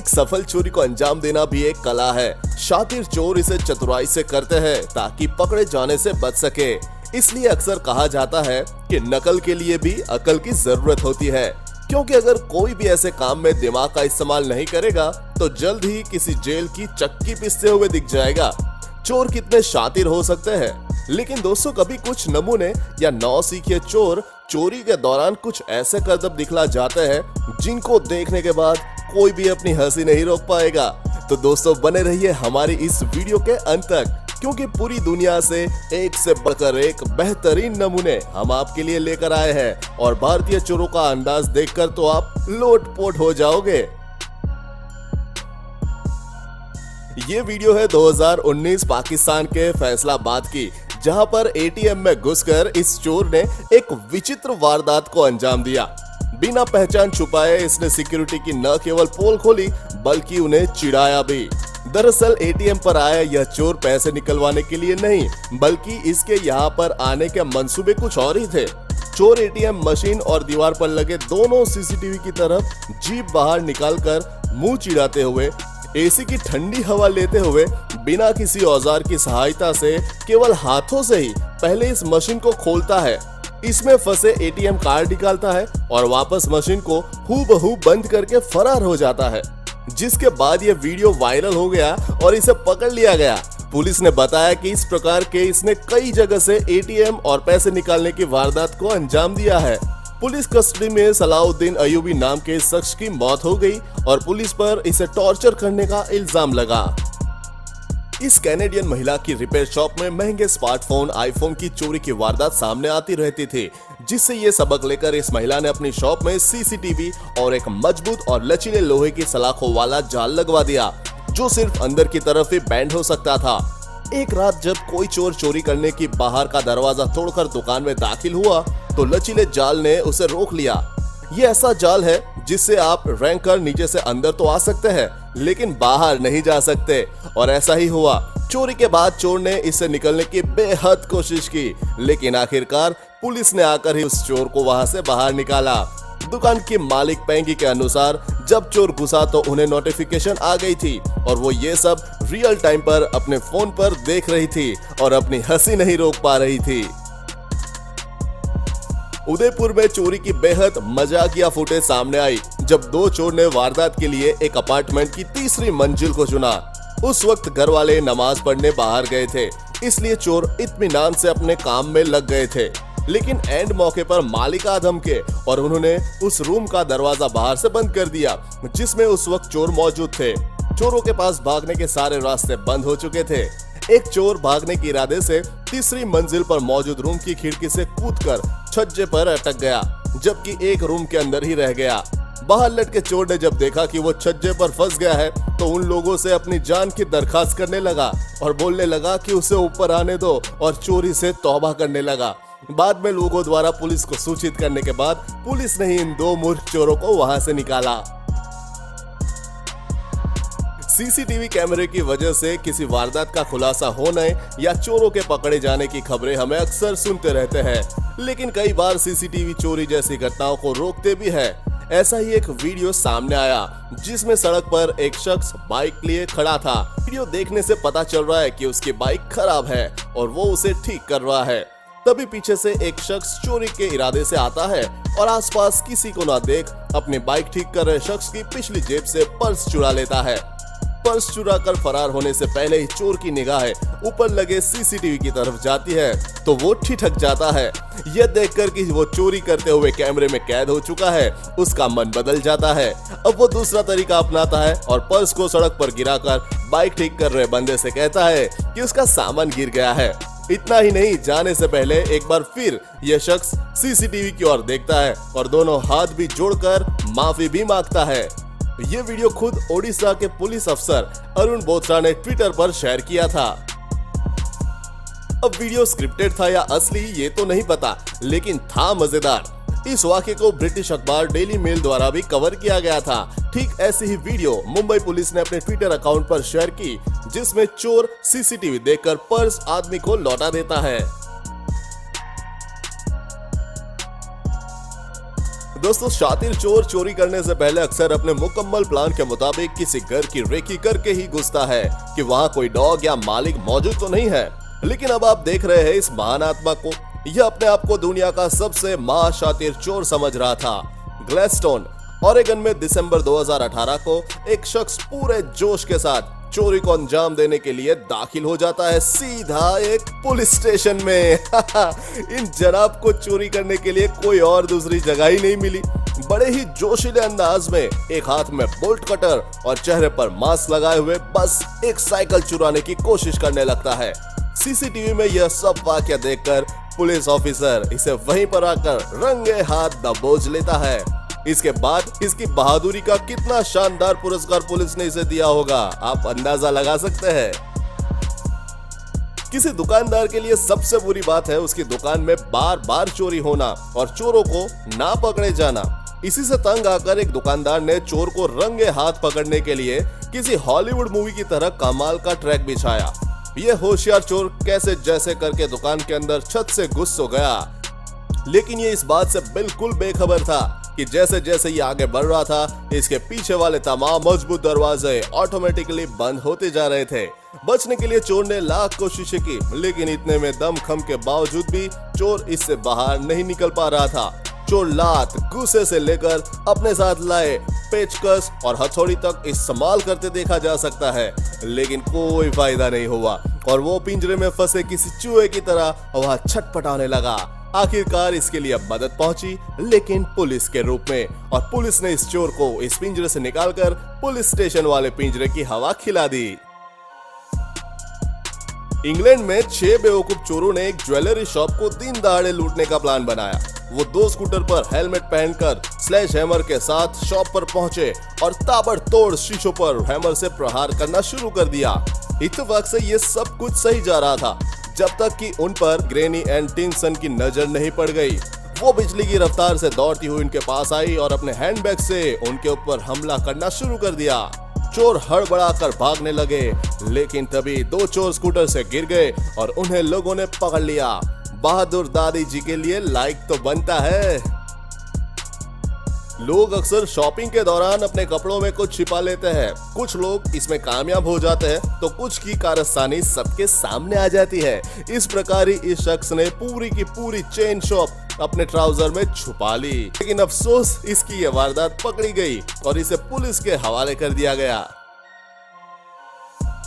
एक सफल चोरी को अंजाम देना भी एक कला है। शातिर चोर इसे चतुराई से करते हैं ताकि पकड़े जाने से बच सके। इसलिए अक्सर कहा जाता है कि नकल के लिए भी अकल की जरूरत होती है, क्योंकि अगर कोई भी ऐसे काम में दिमाग का इस्तेमाल नहीं करेगा तो जल्द ही किसी जेल की चक्की पिसते हुए दिख जाएगा। चोर कितने शातिर हो सकते हैं, लेकिन दोस्तों कभी कुछ नमूने या नौसिखिए चोर चोरी के दौरान कुछ ऐसे करतब दिखला जाते हैं जिनको देखने के बाद कोई भी अपनी हंसी नहीं रोक पाएगा। तो दोस्तों बने रहिए हमारी इस वीडियो के अंत तक, क्योंकि पूरी दुनिया से एक से बढ़कर एक बेहतरीन नमूने हम आपके लिए लेकर आए हैं और भारतीय चोरों का अंदाज देखकर तो आप लोटपोट हो जाओगे। ये वीडियो है 2019 पाकिस्तान के फैसलाबाद की, जहां पर एटीएम में घुसकर इस चोर ने एक विचित्र वारदात को अंजाम दिया। बिना पहचान छुपाए इसने सिक्योरिटी की न केवल पोल खोली बल्कि उन्हें चिढ़ाया भी। दरअसल एटीएम पर आया यह चोर पैसे निकलवाने के लिए नहीं, बल्कि इसके यहाँ पर आने के मंसूबे कुछ और ही थे। चोर एटीएम मशीन और दीवार पर लगे दोनों सीसीटीवी की तरफ जीभ बाहर निकालकर मुंह चिढ़ाते हुए, एसी की ठंडी हवा लेते हुए, बिना किसी औजार की सहायता से केवल हाथों से ही पहले इस मशीन को खोलता है, इसमें फंसे एटीएम कार्ड निकालता है और वापस मशीन को हूबहू बंद करके फरार हो जाता है। जिसके बाद यह वीडियो वायरल हो गया और इसे पकड़ लिया गया। पुलिस ने बताया कि इस प्रकार के इसने कई जगह से एटीएम और पैसे निकालने की वारदात को अंजाम दिया है। पुलिस कस्टडी में सलाउद्दीन अयूबी नाम के इस शख्स की मौत हो गई और पुलिस पर इसे टॉर्चर करने का इल्जाम लगा। इस कैनेडियन महिला की रिपेयर शॉप में महंगे स्मार्टफोन आईफोन की चोरी की वारदात सामने आती रहती थी, जिससे ये सबक लेकर इस महिला ने अपनी शॉप में सीसीटीवी और एक मजबूत और लचीले लोहे की सलाखों वाला जाल लगवा दिया, जो सिर्फ अंदर की तरफ ही बैंड हो सकता था। एक रात जब कोई चोर चोरी करने की बाहर का दरवाजा तोड़कर दुकान में दाखिल हुआ तो लचीले जाल ने उसे रोक लिया। ये ऐसा जाल है जिससे आप रेंग कर नीचे से अंदर तो आ सकते हैं, लेकिन बाहर नहीं जा सकते। और ऐसा ही हुआ। चोरी के बाद चोर ने इससे निकलने की बेहद कोशिश की, लेकिन आखिरकार पुलिस ने आकर ही उस चोर को वहां से बाहर निकाला। दुकान की मालिक पेंगी के अनुसार जब चोर घुसा तो उन्हें नोटिफिकेशन आ गई थी और वो ये सब रियल टाइम पर अपने फोन पर देख रही थी और अपनी हंसी नहीं रोक पा रही थी। उदयपुर में चोरी की बेहद मजाकिया फुटेज सामने आई, जब दो चोर ने वारदात के लिए एक अपार्टमेंट की तीसरी मंजिल को चुना। उस वक्त घर वाले नमाज पढ़ने बाहर गए थे, इसलिए चोर इत्मीनान से अपने काम में लग गए थे। लेकिन एंड मौके पर मालिक आ धमके और उन्होंने उस रूम का दरवाजा बाहर से बंद कर दिया, जिसमें उस वक्त चोर मौजूद थे। चोरों के पास भागने के सारे रास्ते बंद हो चुके थे। एक चोर भागने के इरादे से तीसरी मंजिल पर मौजूद रूम की खिड़की से कूदकर छज्जे पर अटक गया, जबकि एक रूम के अंदर ही रह गया। बाहर लटके चोर ने जब देखा कि वो छज्जे पर फंस गया है तो उन लोगों से अपनी जान की दरखास्त करने लगा और बोलने लगा कि उसे ऊपर आने दो और चोरी से तौबा करने लगा। बाद में लोगों द्वारा पुलिस को सूचित करने के बाद पुलिस ने ही इन दो मूर्ख चोरों को वहां से निकाला। सीसीटीवी कैमरे की वजह से किसी वारदात का खुलासा होने या चोरों के पकड़े जाने की खबरें हमें अक्सर सुनते रहते हैं, लेकिन कई बार सीसीटीवी चोरी जैसी घटनाओं को रोकते भी है। ऐसा ही एक वीडियो सामने आया जिसमें सड़क पर एक शख्स बाइक लिए खड़ा था। वीडियो देखने से पता चल रहा है कि उसकी बाइक खराब है और वो उसे ठीक कर रहा है। तभी पीछे से एक शख्स चोरी के इरादे से आता है और आसपास किसी को ना देख अपनी बाइक ठीक कर रहे शख्स की पिछली जेब से पर्स चुरा लेता है। पर्स चुरा कर फरार होने से पहले ही चोर की निगाहें ऊपर लगे सीसीटीवी की तरफ जाती है तो वो ठिठक जाता है। यह देखकर कि वो चोरी करते हुए कैमरे में कैद हो चुका है, उसका मन बदल जाता है। अब वो दूसरा तरीका अपनाता है और पर्स को सड़क पर गिराकर बाइक ठीक कर रहे बंदे से कहता है कि उसका सामान गिर गया है। इतना ही नहीं, जाने से पहले एक बार फिर यह शख्स सीसीटीवी की ओर देखता है और दोनों हाथ भी जोड़कर माफी भी मांगता है। ये वीडियो खुद ओडिशा के पुलिस अफसर अरुण बोथरा ने ट्विटर पर शेयर किया था। अब वीडियो स्क्रिप्टेड था या असली ये तो नहीं पता, लेकिन था मजेदार। इस वाक़ये को ब्रिटिश अखबार डेली मेल द्वारा भी कवर किया गया था। ठीक ऐसी ही वीडियो मुंबई पुलिस ने अपने ट्विटर अकाउंट पर शेयर की, जिसमें चोर सीसीटीवी देखकर पर्स आदमी को लौटा देता है। दोस्तों, शातिर चोर चोरी करने से पहले अक्सर अपने मुकम्मल प्लान के मुताबिक किसी घर की रेकी करके ही घुसता है कि वहाँ कोई डॉग या मालिक मौजूद तो नहीं है। लेकिन अब आप देख रहे हैं इस महान आत्मा को। यह अपने आप को दुनिया का सबसे महाशातिर चोर समझ रहा था। ग्लेडस्टोन, ओरेगन में दिसंबर 2018 को एक शख्स पूरे जोश के साथ चोरी को अंजाम देने के लिए दाखिल हो जाता है सीधा एक पुलिस स्टेशन में। इन जनाब को चोरी करने के लिए कोई और दूसरी जगह ही नहीं मिली। बड़े ही जोशीले अंदाज में एक हाथ में बोल्ट कटर और चेहरे पर मास्क लगाए हुए बस एक साइकिल चुराने की कोशिश करने लगता है। सीसीटीवी में यह सब वाकया देखकर पुलिस ऑफिसर इसे वहीं पर आकर रंगे हाथ दबोच लेता है। इसके बाद इसकी बहादुरी का कितना शानदार पुरस्कार पुलिस ने इसे दिया होगा, आप अंदाजा लगा सकते हैं। किसी दुकानदार के लिए सबसे बुरी बात है उसकी दुकान में बार बार चोरी होना और चोरों को ना पकड़े जाना। इसी से तंग आकर एक दुकानदार ने चोर को रंगे हाथ पकड़ने के लिए किसी हॉलीवुड मूवी की तरह कमाल का ट्रैक बिछाया। यह होशियार चोर कैसे जैसे करके दुकान के अंदर छत से घुस तो गया, लेकिन ये इस बात से बिल्कुल बेखबर था कि जैसे जैसे ये आगे बढ़ रहा था, इसके पीछे वाले तमाम मजबूत दरवाजे ऑटोमेटिकली बंद होते जा रहे थे। बचने के लिए चोर ने लाख कोशिशें की, लेकिन इतने में दमखम के बावजूद भी चोर इससे बाहर नहीं निकल पा रहा था। चोर लात, गुस्से से लेकर अपने साथ लाए पेचकस और हथौड़ी तक इस्तेमाल करते देखा जा सकता है, लेकिन कोई फायदा नहीं हुआ और वो पिंजरे में फंसे किसी चूहे की तरह वहां छटपटाने लगा। आखिरकार इसके लिए मदद पहुंची, लेकिन पुलिस के रूप में, और पुलिस ने इस चोर को इस पिंजरे से निकालकर पुलिस स्टेशन वाले पिंजरे की हवा खिला दी। इंग्लैंड में 6 बेवकूफ चोरों ने एक ज्वेलरी शॉप को दिन दहाड़े लूटने का प्लान बनाया। वो 2 स्कूटर पर हेलमेट पहनकर स्लैश हैमर के साथ शॉप पर पहुंचे और ताबड़तोड़ शीशों पर हैमर से प्रहार करना शुरू कर दिया। इत्तेफाक से ये सब कुछ सही जा रहा था, जब तक कि उन पर ग्रेनी एंड टिनसन की नजर नहीं पड़ गई। वो बिजली की रफ्तार से दौड़ती हुई उनके पास आई और अपने हैंडबैग से उनके ऊपर हमला करना शुरू कर दिया। चोर हड़बड़ाकर भागने लगे, लेकिन तभी 2 चोर स्कूटर से गिर गए और उन्हें लोगों ने पकड़ लिया। बहादुर दादी जी के लिए लाइक तो बनता है। लोग अक्सर शॉपिंग के दौरान अपने कपड़ों में कुछ छिपा लेते हैं। कुछ लोग इसमें कामयाब हो जाते हैं तो कुछ की कारस्तानी सबके सामने आ जाती है। इस प्रकार ही इस शख्स ने पूरी की पूरी चेन शॉप अपने ट्राउजर में छुपा ली, लेकिन अफसोस इसकी ये वारदात पकड़ी गई और इसे पुलिस के हवाले कर दिया गया।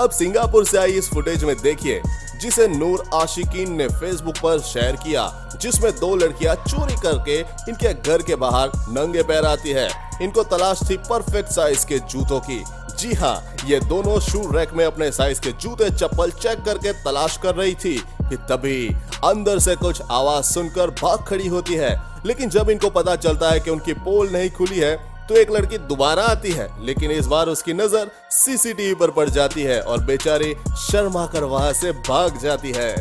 अब सिंगापुर से आई इस फुटेज में देखिए, जिसे नूर आशिकीन ने फेसबुक पर शेयर किया, जिसमें 2 लड़कियां चोरी करके इनके घर के बाहर नंगे पैर आती है। इनको तलाश थी परफेक्ट साइज के जूतों की। जी हाँ, ये दोनों शू रैक में अपने साइज के जूते चप्पल चेक करके तलाश कर रही थी कि तभी अंदर से कुछ आवाज सुनकर भाग खड़ी होती है। लेकिन जब इनको पता चलता है कि उनकी पोल नहीं खुली है, तो एक लड़की दोबारा आती है, लेकिन इस बार उसकी नजर सीसीटीवी पर पड़ जाती है और बेचारी शर्मा कर वहां से भाग जाती है।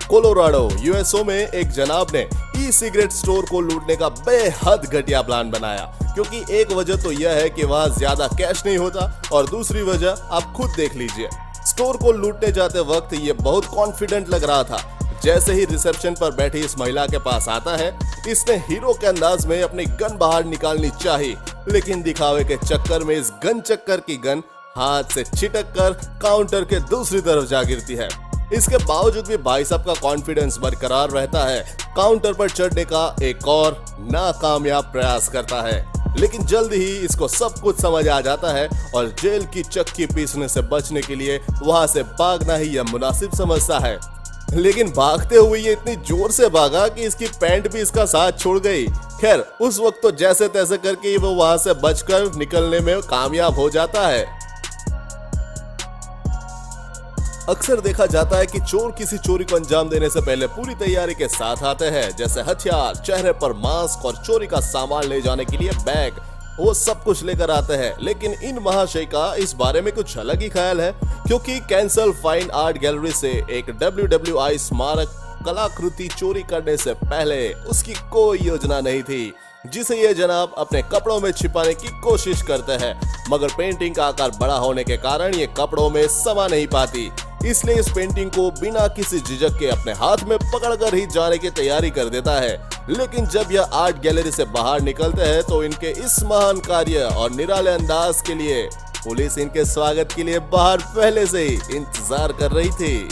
कोलोराडो, यूएसओ में एक जनाब ने ई सिगरेट स्टोर को लूटने का बेहद घटिया प्लान बनाया, क्योंकि एक वजह तो यह है कि वहां ज्यादा कैश नहीं होता और दूसरी वजह आप खुद देख लीजिए। स्टोर को लूटने जाते वक्त ये बहुत कॉन्फिडेंट लग रहा था। जैसे ही रिसेप्शन पर बैठी इस महिला के पास आता है, इसने हीरो के अंदाज में अपनी गन बाहर निकालनी चाहिए, लेकिन दिखावे के चक्कर में इस गन चक्कर की गन हाथ से छिटक कर काउंटर के दूसरी तरफ जा गिरती है। इसके बावजूद भी भाई साहब का कॉन्फिडेंस बरकरार रहता है। काउंटर पर चढ़ने का एक और नाकामयाब प्रयास करता है, लेकिन जल्द ही इसको सब कुछ समझ आ जाता है और जेल की चक्की पीसने से बचने के लिए वहां से भागना ही यह मुनासिब समझता है। लेकिन भागते हुए ये इतनी जोर से भागा कि इसकी पैंट भी इसका साथ छोड़ गई। खैर, उस वक्त तो जैसे तैसे करके वो वहां से बचकर निकलने में कामयाब हो जाता है। अक्सर देखा जाता है कि चोर किसी चोरी को अंजाम देने से पहले पूरी तैयारी के साथ आते हैं, जैसे हथियार, चेहरे पर मास्क और चोरी का सामान ले जाने के लिए बैग। वो सब कुछ लेकर आते हैं, लेकिन इन महाशय का इस बारे में कुछ अलग ही ख्याल है, क्योंकि कैंसल फाइन आर्ट गैलरी से एक WWI स्मारक कलाकृति चोरी करने से पहले उसकी कोई योजना नहीं थी, जिसे ये जनाब अपने कपड़ों में छिपाने की कोशिश करते हैं, मगर पेंटिंग का आकार बड़ा होने के कारण ये कपड़ों में समा नहीं पाती। इसलिए इस पेंटिंग को बिना किसी झिझक के अपने हाथ में पकड़कर ही जाने की तैयारी कर देता है। लेकिन जब यह आर्ट गैलरी से बाहर निकलते हैं तो इनके इस महान कार्य और निराले अंदाज के लिए पुलिस इनके स्वागत के लिए बाहर पहले से ही इंतजार कर रही थी।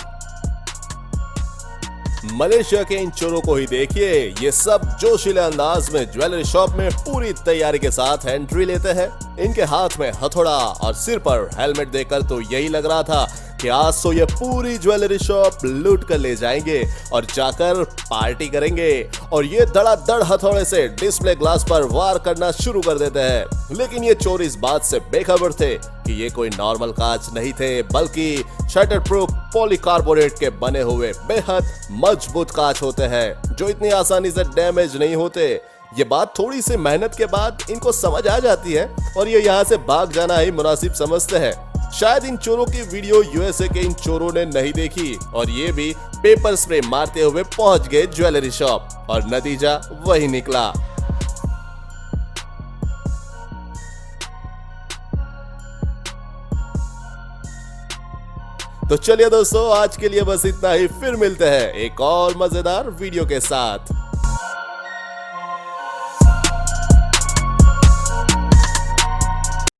मलेशिया के इन चोरों को ही देखिए, ये सब जोशीले अंदाज में ज्वेलरी शॉप में पूरी तैयारी के साथ एंट्री लेते हैं। इनके हाथ में हथौड़ा और सिर पर हेलमेट देखकर तो यही लग रहा था कि आज तो ये पूरी ज्वेलरी शॉप लूट कर ले जाएंगे और जाकर पार्टी करेंगे। और ये धड़ाधड़ हथौड़े से डिस्प्ले ग्लास पर वार करना शुरू कर देते हैं। लेकिन ये चोर इस बात से बेखबर थे कि ये कोई नॉर्मल कांच नहीं थे, बल्कि शटर प्रूफ पॉलीकार्बोनेट के बने हुए बेहद मजबूत कांच होते हैं, जो इतनी आसानी से डैमेज नहीं होते। ये बात थोड़ी सी मेहनत के बाद इनको समझ आ जाती है और ये यहाँ से भाग जाना ही मुनासिब समझते हैं। शायद इन चोरों की वीडियो यूएसए के इन चोरों ने नहीं देखी और ये भी पेपर स्प्रे मारते हुए पहुंच गए ज्वेलरी शॉप और नतीजा वही निकला। तो चलिए दोस्तों, आज के लिए बस इतना ही। फिर मिलते हैं एक और मजेदार वीडियो के साथ।